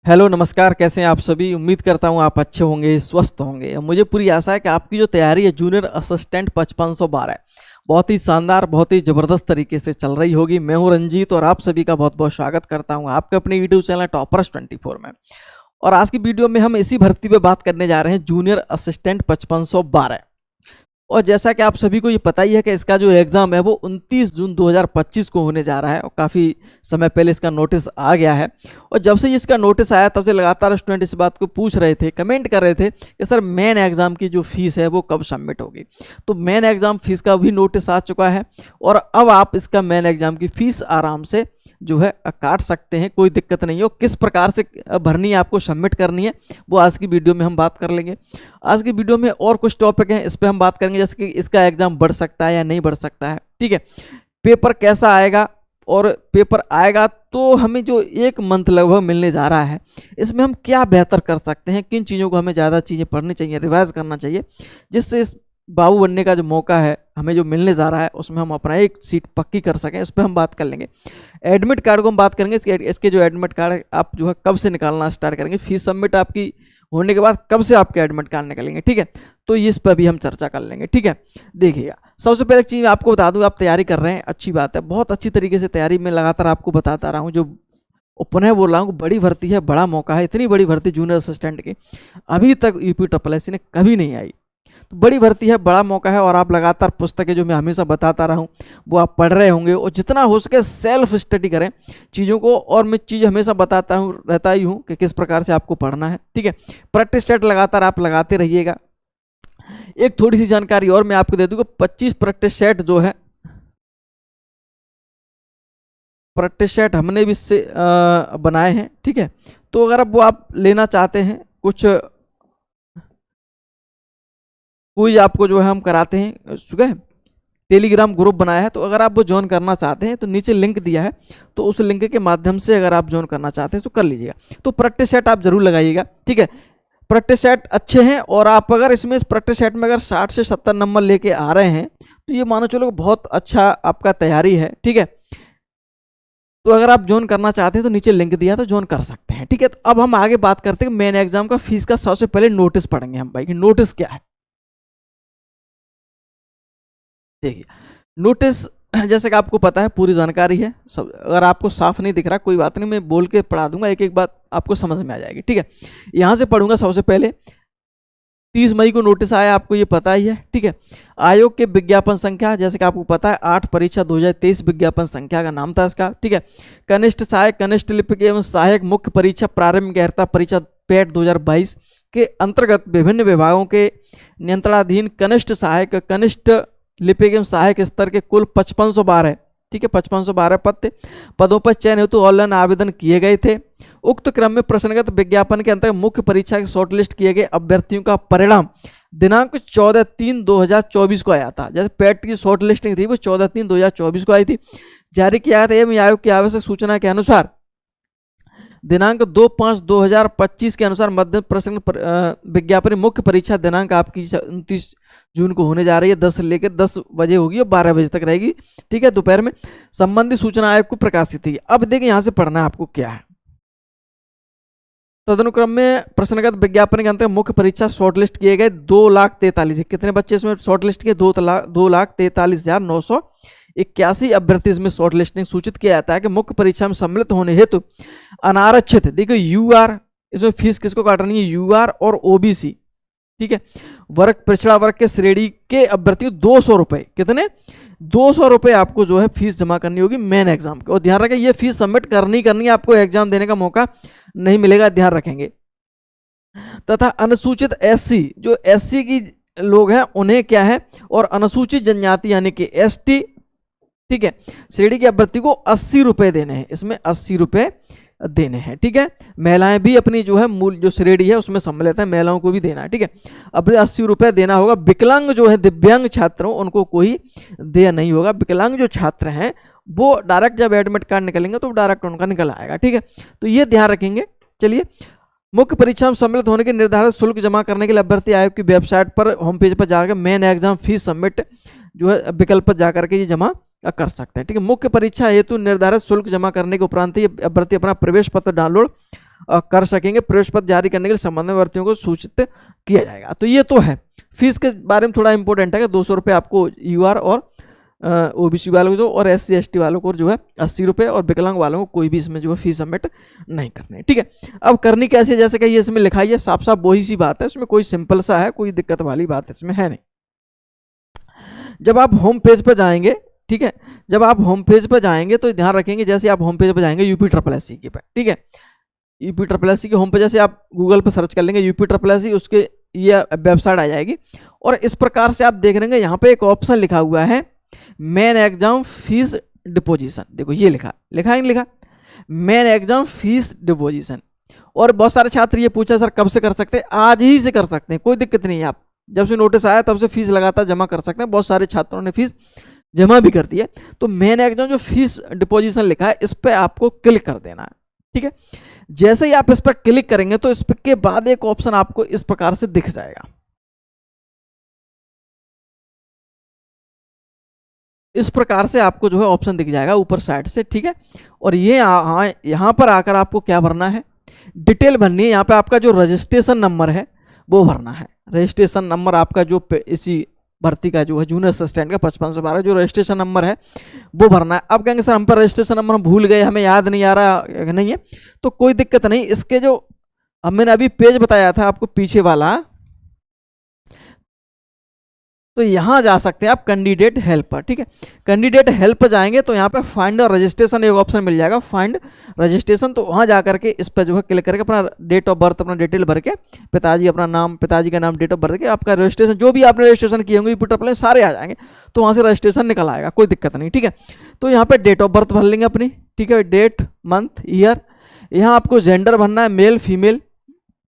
Hello नमस्कार, कैसे हैं आप सभी। उम्मीद करता हूं आप अच्छे होंगे, स्वस्थ होंगे। मुझे पूरी आशा है कि आपकी जो तैयारी है जूनियर असिस्टेंट 5512 बहुत ही शानदार, बहुत ही ज़बरदस्त तरीके से चल रही होगी। मैं हूं रंजीत और आप सभी का बहुत बहुत स्वागत करता हूं आपके अपने यूट्यूब चैनल टॉपर्स 24 में। और आज की वीडियो में हम इसी भर्ती पे बात करने जा रहे हैं, जूनियर असिस्टेंट 5512। और जैसा कि आप सभी को ये पता ही है कि इसका जो एग्ज़ाम है वो 29 जून 2025 को होने जा रहा है और काफ़ी समय पहले इसका नोटिस आ गया है। और जब से इसका नोटिस आया तब से लगातार स्टूडेंट इस बात को पूछ रहे थे, कमेंट कर रहे थे कि सर मेन एग्ज़ाम की जो फीस है वो कब सबमिट होगी। तो मेन एग्ज़ाम फीस का भी नोटिस आ चुका है और अब आप इसका मेन एग्ज़ाम की फ़ीस आराम से जो है काट सकते हैं, कोई दिक्कत नहीं हो। किस प्रकार से भरनी है, आपको सबमिट करनी है, वो आज की वीडियो में हम बात कर लेंगे। आज की वीडियो में और कुछ टॉपिक हैं, इस पर हम बात करेंगे, जैसे कि इसका एग्जाम बढ़ सकता है या नहीं बढ़ सकता है, ठीक है। पेपर कैसा आएगा, और पेपर आएगा तो हमें जो 1 मंथ लगभग मिलने जा रहा है, इसमें हम क्या बेहतर कर सकते हैं, किन चीज़ों को हमें ज़्यादा चीज़ें पढ़नी चाहिए, रिवाइज करना चाहिए, जिससे इस बाबू बनने का जो मौका है हमें जो मिलने जा रहा है उसमें हम अपना एक सीट पक्की कर सकें, इस पर हम बात कर लेंगे। एडमिट कार्ड को हम बात करेंगे, इसके जो एडमिट कार्ड है आप जो है कब से निकालना स्टार्ट करेंगे, फीस सबमिट आपकी होने के बाद कब से आपके एडमिट कार्ड निकलेंगे, ठीक है। तो इस पर भी हम चर्चा कर लेंगे, ठीक है। देखिएगा, सबसे पहले चीज़ आपको बता दूं, आप तैयारी कर रहे हैं, अच्छी बात है, बहुत अच्छी तरीके से तैयारी में लगातार आपको बताता रहा हूँ। जो पुनः बोल रहा हूँ, बड़ी भर्ती है, बड़ा मौका है। इतनी बड़ी भर्ती जूनियर असिस्टेंट की अभी तक यूपी SSSC ने कभी नहीं आई। तो बड़ी भर्ती है, बड़ा मौका है, और आप लगातार पुस्तकें जो मैं हमेशा बताता रहा हूँ वो आप पढ़ रहे होंगे, और जितना हो सके सेल्फ स्टडी करें चीज़ों को। और मैं चीज़ हमेशा बताता हूँ, रहता ही हूँ कि किस प्रकार से आपको पढ़ना है, ठीक है। प्रैक्टिस सेट लगातार आप लगाते रहिएगा। एक थोड़ी सी जानकारी और मैं आपको दे दूँगा, 25 प्रैक्टिस सेट जो है, प्रैक्टिस सेट हमने भी इससे बनाए हैं, ठीक है। तो अगर अब वो आप लेना चाहते हैं, कुछ क्विज आपको जो है हम कराते हैं, सुबह टेलीग्राम ग्रुप बनाया है, तो अगर आप वो ज्वाइन करना चाहते हैं तो नीचे लिंक दिया है, तो उस लिंक के माध्यम से अगर आप ज्वाइन करना चाहते हैं तो कर लीजिएगा। तो प्रैक्टिस सेट आप जरूर लगाइएगा, ठीक है। प्रैक्टिस सेट अच्छे हैं, और आप अगर इसमें इस प्रैक्टिस सेट में अगर 60 से 70 नंबर लेके आ रहे हैं तो ये मानो चलो बहुत अच्छा आपका तैयारी है, ठीक है। तो अगर आप ज्वाइन करना चाहते हैं तो नीचे लिंक दिया तो ज्वाइन कर सकते हैं, ठीक है। तो अब हम आगे बात करते हैं मेन एग्जाम का फीस का। सबसे पहले नोटिस पढ़ेंगे हम भाई कि नोटिस क्या है। देखिए, नोटिस जैसे कि आपको पता है, पूरी जानकारी है सब। अगर आपको साफ नहीं दिख रहा कोई बात नहीं, मैं बोल के पढ़ा दूंगा, एक एक बात आपको समझ में आ जाएगी, ठीक है। यहाँ से पढ़ूंगा। सबसे पहले 30 मई को नोटिस आया, आपको ये पता ही है, ठीक है। आयोग के विज्ञापन संख्या, जैसे कि आपको पता है, 8 परीक्षा 2023 विज्ञापन संख्या का नाम था इसका, ठीक है। कनिष्ठ सहायक, कनिष्ठ लिपिक एवं सहायक मुख्य परीक्षा प्रारंभिक गहरता परीक्षा पेट 2022 के अंतर्गत विभिन्न विभागों के नियंत्रणाधीन कनिष्ठ सहायक, कनिष्ठ लिपिक एवं सहायक स्तर के कुल 5512 है, ठीक है। 5512 पदों पर चयन हेतु ऑनलाइन आवेदन किए गए थे। उक्त क्रम में प्रश्नगत विज्ञापन के अंतर्गत मुख्य परीक्षा के शॉर्टलिस्ट किए गए अभ्यर्थियों का परिणाम दिनांक 14/3/2024 को आया था। जैसे पेट की शॉर्ट लिस्टिंग थी वो 14/3/2024 को आई थी, जारी किया गया था। एवं आयोग की आवश्यक सूचना के अनुसार दिनांक 2/5/2025 के अनुसार मध्य प्रश्न विज्ञापन मुख्य परीक्षा दिनांक आपकी 29 जून को होने जा रही है। 10 से लेकर 10 बजे होगी और 12 बजे तक रहेगी, ठीक है, दोपहर में। संबंधित सूचना आयोग को प्रकाशित थी। अब देखिए यहाँ से पढ़ना है आपको क्या है। तदनुक्रम में प्रश्नगत विज्ञापन के अंतर्गत मुख्य परीक्षा शॉर्टलिस्ट किए गए 2,43,000। कितने बच्चे इसमें शॉर्टलिस्ट किए? 2,43,081 अभ्यर्थी इसमें शॉर्ट लिस्टिंग सूचित किया जाता है कि मुख्य परीक्षा में सम्मिलित होने हेतु अनारक्षित, देखिए यूआर, इसमें फीस किसको काटनी है? यूआर और ओबीसी, ठीक है, वर्ग, पिछड़ा वर्ग के श्रेणी के अभ्यर्थियों 200 रुपए, कितने? 200 रुपए आपको जो है फीस जमा करनी होगी मेन एग्जाम की। और ध्यान रखें, ये फीस सबमिट करनी है, आपको एग्जाम देने का मौका नहीं मिलेगा, ध्यान रखेंगे। तथा अनुसूचित एससी, जो एससी की लोग हैं उन्हें क्या है, और अनुसूचित जनजाति यानी कि एसटी, ठीक है, श्रेणी के अभ्यर्थी को 80 रुपए देने हैं, इसमें 80 रुपए देने हैं, ठीक है। महिलाएं भी अपनी जो है मूल जो श्रेणी है उसमें सम्मिलित है, महिलाओं को भी देना है, ठीक है। अपने 80 रुपए देना होगा। विकलांग जो है, दिव्यांग छात्रों, उनको कोई दे नहीं होगा। विकलांग जो छात्र हैं वो डायरेक्ट जब एडमिट कार्ड निकलेंगे तो डायरेक्ट उनका निकल आएगा, ठीक है। तो ये ध्यान रखेंगे। चलिए, मुख्य परीक्षा में सम्मिलित होने के निर्धारित शुल्क जमा करने के लिए अभ्यर्थी आयोग की वेबसाइट पर होम पेज पर जाकर मेन एग्जाम फीस सबमिट जो है विकल्प पर जाकर के ये जमा कर सकते हैं, ठीक है। मुख्य परीक्षा हेतु निर्धारित शुल्क जमा करने के उपरांत ही अभ्यर्थी अपना प्रवेश पत्र डाउनलोड कर सकेंगे। प्रवेश पत्र जारी करने के लिए संबंधित भर्तियों को सूचित किया जाएगा। तो ये तो है। फीस के बारे में थोड़ा इंपॉर्टेंट है कि 200 रुपये आपको यूआर और ओबीसी वालों को जो और SC ST वालों को जो है 80 रुपये, और विकलांग वालों को कोई भी इसमें जो है फीस सबमिट नहीं करनी है। ठीक है, अब करनी कैसे, जैसे कि ये इसमें लिखा है, साफ साफ वही सी बात है, इसमें कोई सिंपल सा है, कोई दिक्कत वाली बात इसमें है नहीं। जब आप होम पेज पर जाएंगे, ठीक है, जब आप होम पेज पर जाएंगे तो ध्यान रखेंगे, जैसे आप होम पेज पर जाएंगे UPSSC के पे, ठीक है, UPSSC के होम पे जैसे आप गूगल पर सर्च कर लेंगे UPSSC, उसके ये वेबसाइट आ जाएगी, और इस प्रकार से आप देख लेंगे यहाँ पे एक ऑप्शन लिखा हुआ है मेन एग्जाम फीस डिपोजिशन। देखो ये लिखा है नहीं लिखा, मेन एग्जाम फीस डिपोजिशन। और बहुत सारे छात्र ये पूछा सर कब से कर सकते हैं, आज ही से कर सकते हैं, कोई दिक्कत नहीं है। आप जब से नोटिस आया तब से फीस लगातार जमा कर सकते हैं। बहुत सारे छात्रों ने फीस जमा भी कर दी है। तो मेन एग्जाम जो फीस डिपोजिशन लिखा है, इस पर आपको क्लिक कर देना है। ठीक है, जैसे ही आप इस पर क्लिक करेंगे तो इसके बाद एक ऑप्शन आपको इस प्रकार से दिख जाएगा। इस प्रकार से आपको जो है ऑप्शन दिख जाएगा ऊपर साइड से। ठीक है, और ये यहाँ पर आकर आपको क्या भरना है, डिटेल भरनी है। यहाँ पे आपका जो रजिस्ट्रेशन नंबर है वो भरना है। रजिस्ट्रेशन नंबर आपका जो इसी भर्ती का जो है जूनियर असिस्टेंट का 5512 जो रजिस्ट्रेशन नंबर है वो भरना है। अब कहेंगे सर हम पर रजिस्ट्रेशन नंबर हम भूल गए, हमें याद नहीं आ रहा, नहीं है तो कोई दिक्कत नहीं। इसके जो मैंने अभी पेज बताया था आपको पीछे वाला, तो यहाँ जा सकते हैं आप कैंडिडेट हेल्प पर। ठीक है, कैंडिडेट हेल्प पर जाएंगे तो यहाँ पे फाइंड रजिस्ट्रेशन एक ऑप्शन मिल जाएगा, फाइंड रजिस्ट्रेशन। तो वहाँ जा करके इस पर जो है क्लिक करके अपना डेट ऑफ बर्थ, अपना डिटेल भर के, पिताजी अपना नाम, पिताजी का नाम, डेट ऑफ बर्थ के आपका रजिस्ट्रेशन जो भी आपने रजिस्ट्रेशन किए होंगे UPSSC सारे आ जाएंगे। तो वहाँ से रजिस्ट्रेशन निकल आएगा, कोई दिक्कत नहीं। ठीक है, तो यहाँ पर डेट ऑफ बर्थ भर लेंगे अपनी। ठीक है, डेट, मंथ, ईयर। यहाँ आपको जेंडर भरना है, मेल फीमेल।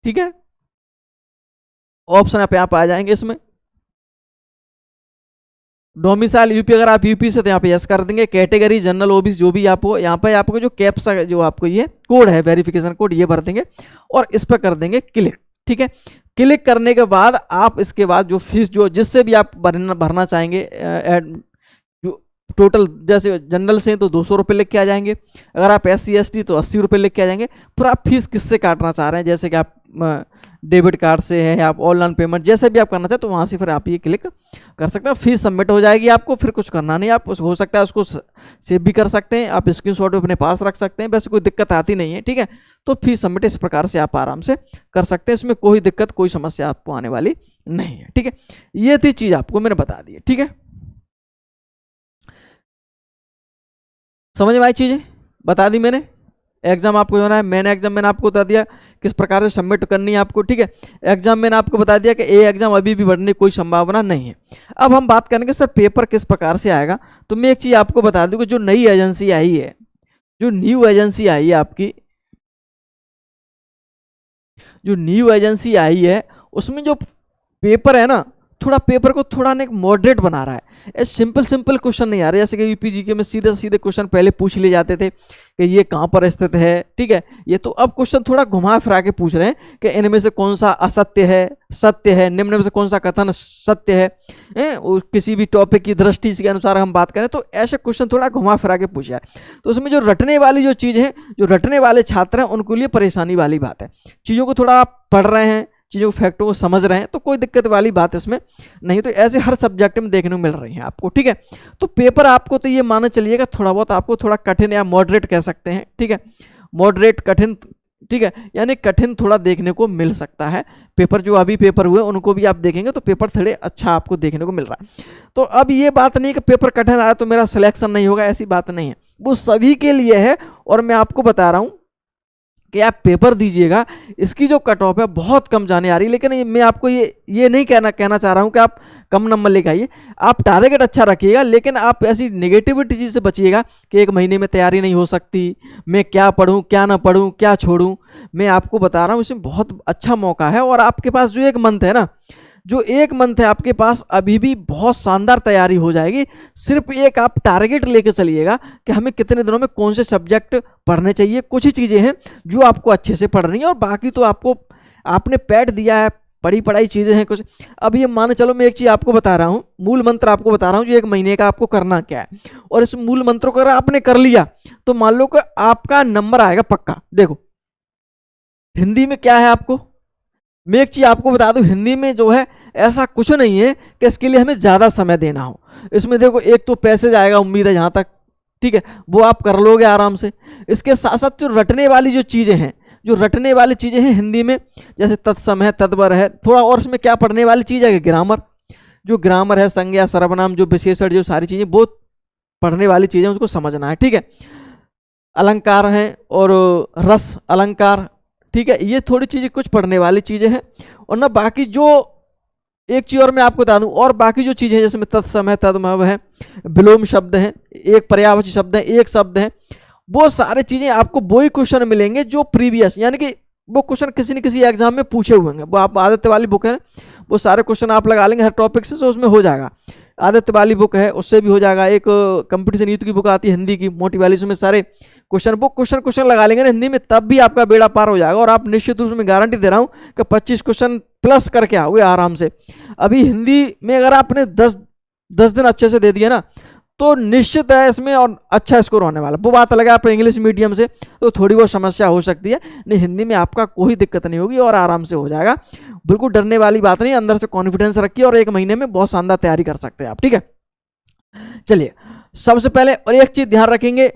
ठीक है, ऑप्शन यहाँ पे आ जाएंगे इसमें। डोमिसाइल यूपी, अगर आप यूपी से तो यहाँ पे यस कर देंगे। कैटेगरी जनरल ओबीसी जो भी आपको, यहाँ पे आपको जो कैप्सा जो आपको ये कोड है वेरिफिकेशन कोड ये भर देंगे और इस पर कर देंगे क्लिक। ठीक है, क्लिक करने के बाद आप इसके बाद जो फीस जो जिससे भी आप भरना चाहेंगे, जो टोटल जैसे जनरल से तो 200 रुपये लिख के आ जाएंगे, अगर आप SC ST तो 80 रुपये लिख के आ जाएंगे। फिर आप फीस किससे काटना चाह रहे हैं, जैसे कि आप डेबिट कार्ड से है या आप ऑनलाइन पेमेंट जैसे भी आप करना चाहते तो वहाँ से फिर आप ये क्लिक कर सकते हैं। फीस सबमिट हो जाएगी आपको, फिर कुछ करना नहीं। आप हो सकता है उसको सेव भी कर सकते हैं, आप स्क्रीनशॉट अपने पास रख सकते हैं, वैसे कोई दिक्कत आती नहीं है। ठीक है, तो फीस सबमिट इस प्रकार से आप आराम से कर सकते हैं, इसमें कोई दिक्कत कोई समस्या आपको आने वाली नहीं है। ठीक है, ये थी चीज़ आपको मैंने बता दी है। ठीक है, समझ में आई चीज़ें बता दी मैंने। एग्जाम आपको जो है मेन एग्जाम मैंने आपको बता दिया किस प्रकार से सबमिट करनी है आपको। ठीक है, एग्जाम मैंने आपको बता दिया कि ए एग्जाम अभी भी बढ़ने की कोई संभावना नहीं है। अब हम बात करेंगे सर पेपर किस प्रकार से आएगा। तो मैं एक चीज़ आपको बता दूं कि जो नई एजेंसी आई है, जो न्यू एजेंसी आई है आपकी, जो न्यू एजेंसी आई है उसमें जो पेपर है ना, थोड़ा पेपर को थोड़ा ना मॉडरेट बना रहा है। सिंपल क्वेश्चन नहीं आ रहे, जैसे कि UPGK में सीधे सीधे क्वेश्चन पहले पूछ लिए जाते थे कि ये कहाँ पर स्थित है। ठीक है, ये तो अब क्वेश्चन थोड़ा घुमा फिरा के पूछ रहे हैं कि इनमें से कौन सा असत्य है, सत्य है, निम्न में से कौन सा कथन सत्य है, किसी भी टॉपिक की दृष्टि के अनुसार हम बात करें तो ऐसे क्वेश्चन थोड़ा घुमा फिरा के पूछा है। तो उसमें जो रटने वाली जो चीज़ है, जो रटने वाले छात्र हैं उनके लिए परेशानी वाली बात है। चीज़ों को थोड़ा आप पढ़ रहे हैं, चीज़ों को फैक्टों को समझ रहे हैं तो कोई दिक्कत वाली बात इसमें नहीं। तो ऐसे हर सब्जेक्ट में देखने को मिल रही है आपको। ठीक है, तो पेपर आपको तो ये माने चलिएगा थोड़ा बहुत आपको थोड़ा कठिन या मॉडरेट कह सकते हैं। ठीक है, मॉडरेट कठिन, ठीक है, यानी कठिन थोड़ा देखने को मिल सकता है। पेपर जो अभी पेपर हुए उनको भी आप देखेंगे तो पेपर थोड़े अच्छा आपको देखने को मिल रहा है। तो अब ये बात नहीं कि पेपर कठिन आया तो मेरा सिलेक्शन नहीं होगा, ऐसी बात नहीं है, वो सभी के लिए है। और मैं आपको बता रहा हूँ कि आप पेपर दीजिएगा, इसकी जो कट ऑफ है बहुत कम जाने आ रही है। लेकिन मैं आपको ये नहीं कहना चाह रहा हूँ कि आप कम नंबर लेके आइए, आप टारगेट अच्छा रखिएगा, लेकिन आप ऐसी नेगेटिविटी चीज़ से बचिएगा कि एक महीने में तैयारी नहीं हो सकती, मैं क्या पढूं क्या ना पढूं क्या छोड़ूं। मैं आपको बता रहा हूँ इसमें बहुत अच्छा मौका है। और आपके पास जो एक मंथ है ना, जो एक मंथ है आपके पास, अभी भी बहुत शानदार तैयारी हो जाएगी। सिर्फ एक आप टारगेट लेके चलिएगा कि हमें कितने दिनों में कौन से सब्जेक्ट पढ़ने चाहिए। कुछ ही चीज़ें हैं जो आपको अच्छे से पढ़नी है और बाकी तो आपको आपने पैड दिया है, पढ़ाई चीज़ें हैं कुछ। अब ये मान चलो मैं एक चीज़ आपको बता रहा हूँ, मूल मंत्र आपको बता रहा हूँ जो एक महीने का आपको करना क्या है। और इस मूल मंत्र को अगर आपने कर लिया तो मान लो कि आपका नंबर आएगा पक्का। देखो हिंदी में क्या है आपको, मैं एक चीज़ आपको बता दूं, हिंदी में जो है ऐसा कुछ नहीं है कि इसके लिए हमें ज़्यादा समय देना हो। इसमें देखो एक तो पैसेज आएगा, उम्मीद है जहाँ तक, ठीक है, वो आप कर लोगे आराम से। इसके साथ साथ जो रटने वाली जो चीज़ें हैं, जो रटने वाली चीज़ें हैं हिंदी में, जैसे तत्सम है, तद्भव है, थोड़ा और इसमें क्या पढ़ने वाली चीज़ है, ग्रामर। जो ग्रामर है, संज्ञा, सर्वनाम, जो विशेषण, जो सारी चीज़ें वो पढ़ने वाली चीज़ें उसको समझना है, ठीक है। अलंकार हैं और रस अलंकार, ठीक है, ये थोड़ी चीज़ें कुछ पढ़ने वाली चीज़ें हैं। और ना बाकी जो एक चीज़ और मैं आपको बता दूं, और बाकी जो चीज़ें हैं जैसे तत्सम है, तद्भव है, विलोम शब्द हैं, एक पर्यायवाची शब्द है, एक शब्द है, वो सारी चीज़ें आपको वही क्वेश्चन मिलेंगे जो प्रीवियस, यानी कि वो क्वेश्चन किसी न किसी एग्जाम में पूछे हुए हैं। वो आप आदित्य वाली बुक है ना, वो सारे क्वेश्चन आप लगा लेंगे हर टॉपिक से, तो उसमें हो जाएगा। आदित्य वाली बुक है, उससे भी हो जाएगा। एक कंपटीशन यूथ की बुक आती है हिंदी की, मोटी वाली, उसमें सारे क्वेश्चन लगा लेंगे ना हिंदी में, तब भी आपका बेड़ा पार हो जाएगा। और आप निश्चित रूप से गारंटी दे रहा हूँ कि 25 क्वेश्चन प्लस करके आओगे आराम से। अभी हिंदी में अगर आपने 10 दिन अच्छे से दे दिए ना, तो निश्चित है इसमें और अच्छा स्कोर होने वाला। वो बात अलग है, आप इंग्लिश मीडियम से तो थोड़ी बहुत समस्या हो सकती है, नहीं हिंदी में आपका कोई दिक्कत नहीं होगी और आराम से हो जाएगा। बिल्कुल डरने वाली बात नहीं, अंदर से कॉन्फिडेंस रखिए और 1 महीने में बहुत शानदार तैयारी कर सकते हैं आप, ठीक है। चलिए, सबसे पहले और एक चीज ध्यान रखेंगे,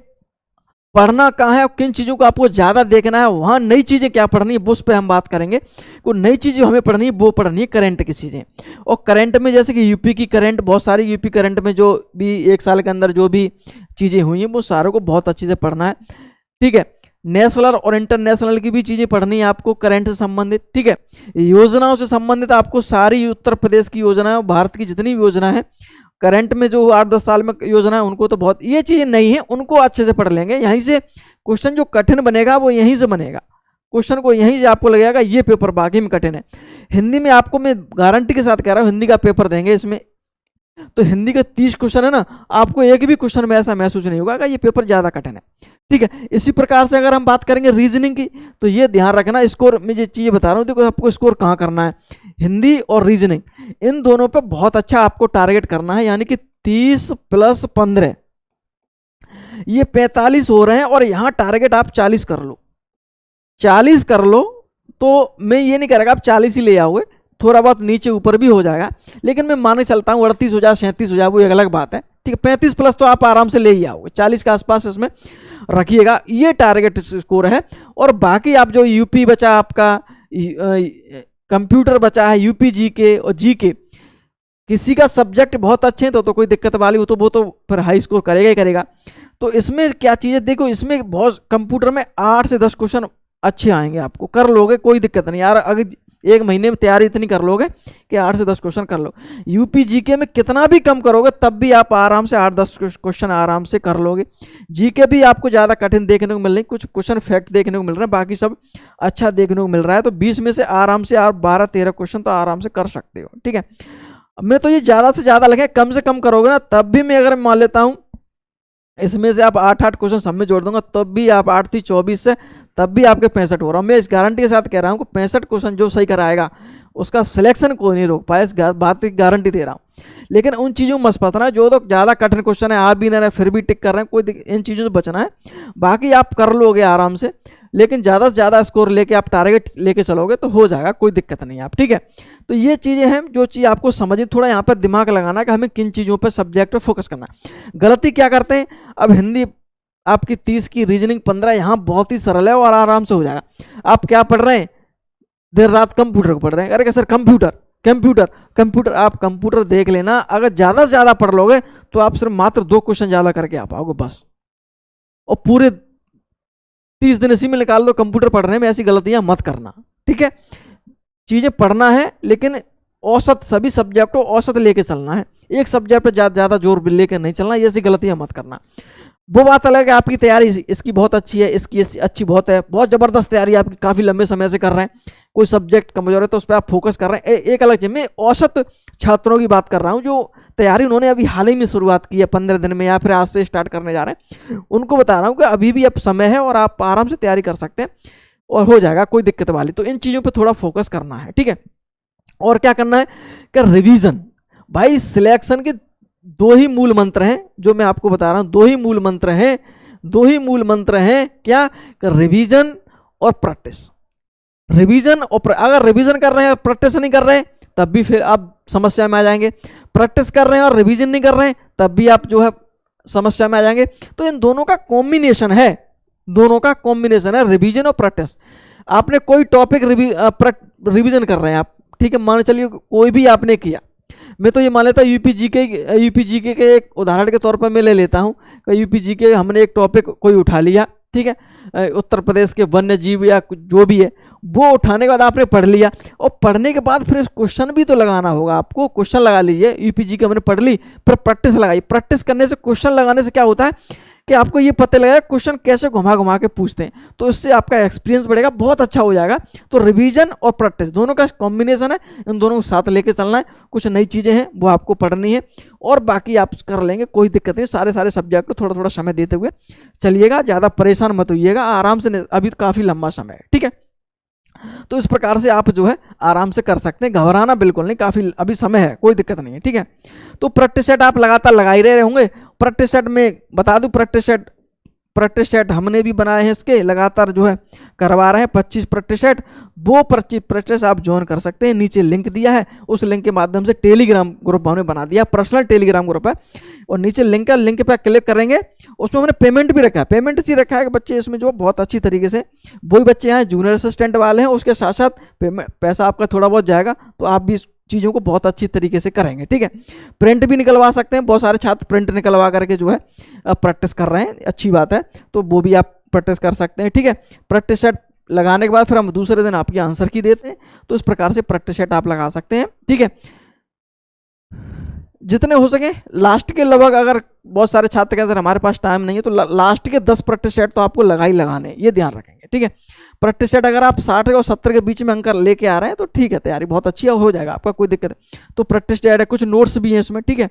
पढ़ना कहाँ है और किन चीज़ों को आपको ज़्यादा देखना है, वहाँ नई चीज़ें क्या पढ़नी है, उस पर हम बात करेंगे। कोई नई चीज़ें हमें पढ़नी है, वो पढ़नी है करंट की चीज़ें। और करंट में जैसे कि यूपी की करंट, बहुत सारी यूपी करंट में जो भी 1 साल के अंदर जो भी चीज़ें हुई हैं वो सारों को बहुत अच्छे से पढ़ना है, ठीक है। नेशनल और इंटरनेशनल की भी चीज़ें पढ़नी है आपको करंट से संबंधित, ठीक है। योजनाओं से संबंधित आपको सारी उत्तर प्रदेश की योजना, भारत की जितनी भी योजना है करंट में, जो 8-10 साल में योजना है, उनको तो बहुत, ये चीज़ें नहीं है उनको अच्छे से पढ़ लेंगे। यहीं से क्वेश्चन जो कठिन बनेगा वो यहीं से बनेगा, क्वेश्चन को यहीं से आपको लगेगा ये पेपर बाकी में कठिन है। हिंदी में आपको मैं गारंटी के साथ कह रहा हूँ, हिंदी का पेपर देंगे इसमें तो हिंदी का 30 क्वेश्चन है ना, आपको एक भी क्वेश्चन में ऐसा महसूस नहीं होगा कि ये पेपर ज़्यादा कठिन है, ठीक है। इसी प्रकार से अगर हम बात करेंगे रीजनिंग की, तो ये ध्यान रखना, स्कोर में ये चीज़ें बता रहा हूँ, देखो आपको स्कोर कहाँ करना है, हिंदी और रीजनिंग इन दोनों पे बहुत अच्छा आपको टारगेट करना है, यानी कि 30 + 15 ये 45 हो रहे हैं, और यहाँ टारगेट आप 40 कर लो, 40 कर लो। तो मैं ये नहीं करेगा आप 40 ही ले आओगे, थोड़ा बहुत नीचे ऊपर भी हो जाएगा, लेकिन मैं माने चलता हूँ 38 हो जाए, 37 हो जाए, वो एक अलग बात है, ठीक है। 35+ तो आप आराम से ले ही आओगे, 40 के आसपास इसमें रखिएगा, ये टारगेट स्कोर है। और बाकी आप जो यूपी बचा आपका, कंप्यूटर बचा है, यूपी जीके और जीके, किसी का सब्जेक्ट बहुत अच्छे हैं तो कोई दिक्कत वाली हो तो वो तो फिर हाई स्कोर करेगा ही करेगा। तो इसमें क्या चीज़ें देखो, इसमें बहुत कंप्यूटर में 8 से 10 क्वेश्चन अच्छे आएंगे, आपको कर लोगे, कोई दिक्कत नहीं यार। अगर 1 महीने में तैयारी इतनी कर लोगे कि 8 से 10 क्वेश्चन कर लो। यूपी जीके में कितना भी कम करोगे तब भी आप आराम से 8-10 क्वेश्चन आराम से कर लोगे। जीके भी आपको ज़्यादा कठिन देखने को मिल रही, कुछ क्वेश्चन फैक्ट देखने को मिल रहे हैं, बाकी सब अच्छा देखने को मिल रहा है। तो 20 में से आराम से आप 12-13 क्वेश्चन तो आराम से कर सकते हो, ठीक है। मैं तो ये ज़्यादा से ज़्यादा लगे, कम से कम करोगे ना तब भी मैं अगर मान लेता हूँ इसमें से आप 8-8 क्वेश्चन सब में जोड़ दूंगा, तब भी आप 8 थी 24 से, तब भी आपके 65 हो रहा हूँ। मैं इस गारंटी के साथ कह रहा हूँ कि 65 क्वेश्चन जो सही कराएगा उसका सिलेक्शन कोई नहीं रोक पाया, इस बात की गारंटी दे रहा हूँ। लेकिन उन चीज़ों में मत फंसना जो तो ज़्यादा कठिन क्वेश्चन है, आप भी ना रहे फिर भी टिक कर रहे हैं, कोई इन चीज़ों से बचना है। बाकी आप कर लोगे आराम से, लेकिन ज़्यादा से ज़्यादा स्कोर लेके आप टारगेट लेके चलोगे तो हो जाएगा, कोई दिक्कत नहीं है आप, ठीक है। तो ये चीज़ें हैं जो चीज़ आपको समझिए, थोड़ा यहाँ पर दिमाग लगाना कि हमें किन चीज़ों पर सब्जेक्ट पर फोकस करना है। गलती क्या करते हैं, अब हिंदी आपकी 30 की, रीजनिंग 15, यहाँ बहुत ही सरल है और आराम से हो जाएगा। आप क्या पढ़ रहे हैं, देर रात कंप्यूटर को पढ़ रहे हैं, अरे सर कंप्यूटर कंप्यूटर कंप्यूटर, आप कंप्यूटर देख लेना, अगर ज़्यादा से ज़्यादा पढ़ लोगे तो आप सिर्फ मात्र 2 क्वेश्चन ज़्यादा करके आ पाओगे बस, और पूरे 30 दिन इसी में निकाल दो कंप्यूटर पढ़ने में। ऐसी गलतियां मत करना, ठीक है। चीज़ें पढ़ना है लेकिन औसत, सभी सब्जेक्टों औसत लेके चलना है, एक सब्जेक्ट पर ज़्यादा जोर लेकर नहीं चलना, ऐसी गलतियां मत करना। वो बात अलग है, आपकी तैयारी इसकी बहुत अच्छी है, इसकी अच्छी बहुत है, बहुत ज़बरदस्त तैयारी आपकी काफ़ी लंबे समय से कर रहे हैं, कोई सब्जेक्ट कमजोर है तो उस पर आप फोकस कर रहे हैं, एक अलग चीज़। मैं औसत छात्रों की बात कर रहा हूँ जो तैयारी उन्होंने अभी हाल ही में शुरुआत की है, 15 दिन में या फिर आज से स्टार्ट करने जा रहे हैं, उनको बता रहा हूँ कि अभी भी अब समय है और आप आराम से तैयारी कर सकते हैं और हो जाएगा, कोई दिक्कत वाली। तो इन चीज़ों पर थोड़ा फोकस करना है, ठीक है। और क्या करना है कि रिवीजन, भाई सिलेक्शन के 2 ही मूल मंत्र हैं जो मैं आपको बता रहा हूं, 2 ही मूल मंत्र हैं, 2 ही मूल मंत्र हैं क्या, रिवीजन और प्रैक्टिस। रिवीजन और अगर रिवीजन कर रहे हैं और प्रैक्टिस नहीं कर रहे हैं तब भी फिर आप समस्या में आ जाएंगे। प्रैक्टिस कर रहे हैं और रिवीजन नहीं कर रहे हैं तब भी आप जो है समस्या में आ जाएंगे। तो इन दोनों का कॉम्बिनेशन है, दोनों का कॉम्बिनेशन है रिवीजन और प्रैक्टिस। आपने कोई टॉपिक रिवीजन कर रहे हैं आप, ठीक है, मान चलिए कोई भी आपने किया, मैं तो ये मान लेता हूँ यूपीजीके के एक उदाहरण के तौर पर मैं ले लेता हूँ कि यूपीजीके हमने एक टॉपिक कोई उठा लिया, ठीक है, उत्तर प्रदेश के वन्य जीव या जो भी है वो उठाने के बाद आपने पढ़ लिया, और पढ़ने के बाद फिर क्वेश्चन भी तो लगाना होगा आपको। क्वेश्चन लगा लीजिए, यूपीजीके हमने पढ़ ली, फिर प्रैक्टिस लगाई। प्रैक्टिस करने से, क्वेश्चन लगाने से क्या होता है कि आपको ये पता लगेगा क्वेश्चन कैसे घुमा घुमा के पूछते हैं, तो इससे आपका एक्सपीरियंस बढ़ेगा, बहुत अच्छा हो जाएगा। तो रिवीजन और प्रैक्टिस दोनों का कॉम्बिनेशन है, इन दोनों को साथ लेके चलना है। कुछ नई चीज़ें हैं वो आपको पढ़नी है और बाकी आप कर लेंगे, कोई दिक्कत नहीं। सारे सब्जेक्ट को थोड़ा थोड़ा समय देते हुए चलिएगा, ज़्यादा परेशान मत होइएगा, आराम से, अभी काफ़ी लंबा समय है, ठीक है। तो इस प्रकार से आप जो है आराम से कर सकते हैं, घबराना बिल्कुल नहीं, काफ़ी अभी समय है, कोई दिक्कत नहीं है, ठीक है। तो प्रैक्टिस सेट आप लगातार लगा ही रहे होंगे। प्रैक्टिस सेट में बता दूं, प्रैक्टिस सेट हमने भी बनाए हैं, इसके लगातार जो है करवा रहे हैं 25 प्रैक्टिस सेट। वो 25 प्रैक्टिस आप ज्वाइन कर सकते हैं, नीचे लिंक दिया है, उस लिंक के माध्यम से टेलीग्राम ग्रुप हमने बना दिया, पर्सनल टेलीग्राम ग्रुप है, और नीचे लिंक है, लिंक पर क्लिक करेंगे, उसमें हमने पेमेंट भी रखा है, पेमेंट इसी रखा है कि बच्चे इसमें जो बहुत अच्छी तरीके से, वही बच्चे हैं जूनियर असिस्टेंट वाले हैं, उसके साथ साथ पैसा आपका थोड़ा बहुत जाएगा, तो आप भी चीज़ों को बहुत अच्छी तरीके से करेंगे, ठीक है। प्रिंट भी निकलवा सकते हैं, बहुत सारे छात्र प्रिंट निकलवा करके जो है प्रैक्टिस कर रहे हैं, अच्छी बात है, तो वो भी आप प्रैक्टिस कर सकते हैं, ठीक है। प्रैक्टिस सेट लगाने के बाद फिर हम दूसरे दिन आपकी आंसर की देते हैं, तो इस प्रकार से प्रैक्टिस सेट आप लगा सकते हैं, ठीक है। जितने हो सके लास्ट के लगभग, अगर बहुत सारे छात्र कहते हैं हमारे पास टाइम नहीं है, तो लास्ट के 10 प्रैक्टिस सेट तो आपको लगा ही लगाने, ये ध्यान रखेंगे, ठीक है। प्रैक्टिस सेट अगर आप 60 और 70 के बीच में अंक लेके आ रहे हैं तो ठीक है, तैयारी बहुत अच्छी हो जाएगा आपका, कोई दिक्कत है। तो प्रैक्टिस सेट है, कुछ नोट्स भी हैं इसमें, ठीक है,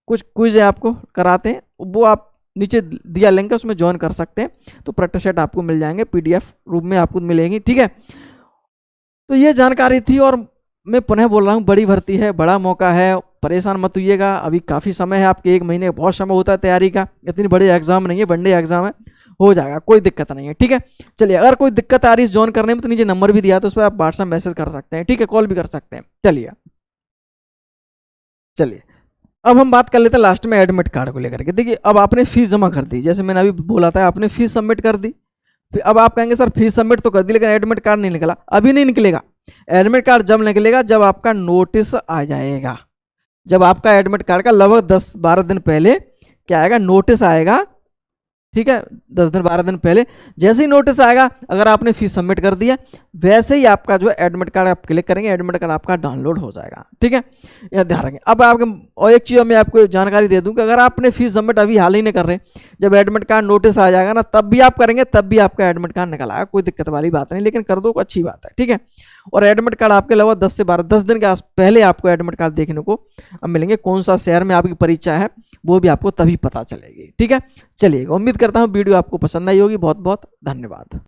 कुछ क्विज है आपको कराते हैं, वो आप नीचे दिया लिंक है उसमें ज्वाइन कर सकते हैं, तो प्रैक्टिस सेट आपको मिल जाएंगे, PDF रूप में आपको मिलेंगी, ठीक है। तो ये जानकारी थी, और मैं पुनः बोल रहा हूँ, बड़ी भर्ती है, बड़ा मौका है, परेशान मत होइएगा, अभी काफ़ी समय है आपके, 1 महीने बहुत समय होता है तैयारी का, इतनी बड़ी एग्जाम नहीं है, वनडे एग्जाम है, हो जाएगा, कोई दिक्कत नहीं है, ठीक है। चलिए, अगर कोई दिक्कत आ रही है ज्वाइन करने में तो नीचे नंबर भी दिया है, तो उस पर आप व्हाट्सएप मैसेज कर सकते हैं, ठीक है, कॉल भी कर सकते हैं। चलिए अब हम बात कर लेते हैं लास्ट में एडमिट कार्ड को लेकर के। देखिए, अब आपने फीस जमा कर दी, जैसे मैंने अभी बोला था, आपने फीस सबमिट कर दी, अब आप कहेंगे सर फीस सबमिट तो कर दी लेकिन एडमिट कार्ड नहीं निकला। अभी नहीं निकलेगा, एडमिट कार्ड जब निकलेगा जब आपका नोटिस आ जाएगा, जब आपका एडमिट कार्ड का लगभग 10-12 दिन पहले क्या आएगा, नोटिस आएगा, ठीक है, 10 दिन 12 दिन पहले जैसे ही नोटिस आएगा, अगर आपने फीस सबमिट कर दिया, वैसे ही आपका जो है एडमिट कार्ड आप क्लिक करेंगे, एडमिट कार्ड आपका डाउनलोड हो जाएगा, ठीक है, यह ध्यान रखें। अब आपके और एक चीज़ मैं आपको जानकारी दे दूं कि अगर आपने फीस सबमिट अभी हाल ही नहीं कर रहे, जब एडमिट कार्ड नोटिस आ जाएगा ना, तब भी आप करेंगे, तब भी आपका एडमिट कार्ड निकल आएगा, कोई दिक्कत वाली बात नहीं, लेकिन कर दो अच्छी बात है, ठीक है। और एडमिट कार्ड आपके लगभग 10 से 10 दिन के पहले आपको एडमिट कार्ड देखने को अब मिलेंगे, कौन सा शहर में आपकी परीक्षा है वो भी आपको तभी पता चलेगी, ठीक है। चलिए, उम्मीद करता हूँ वीडियो आपको पसंद आई होगी, बहुत बहुत धन्यवाद।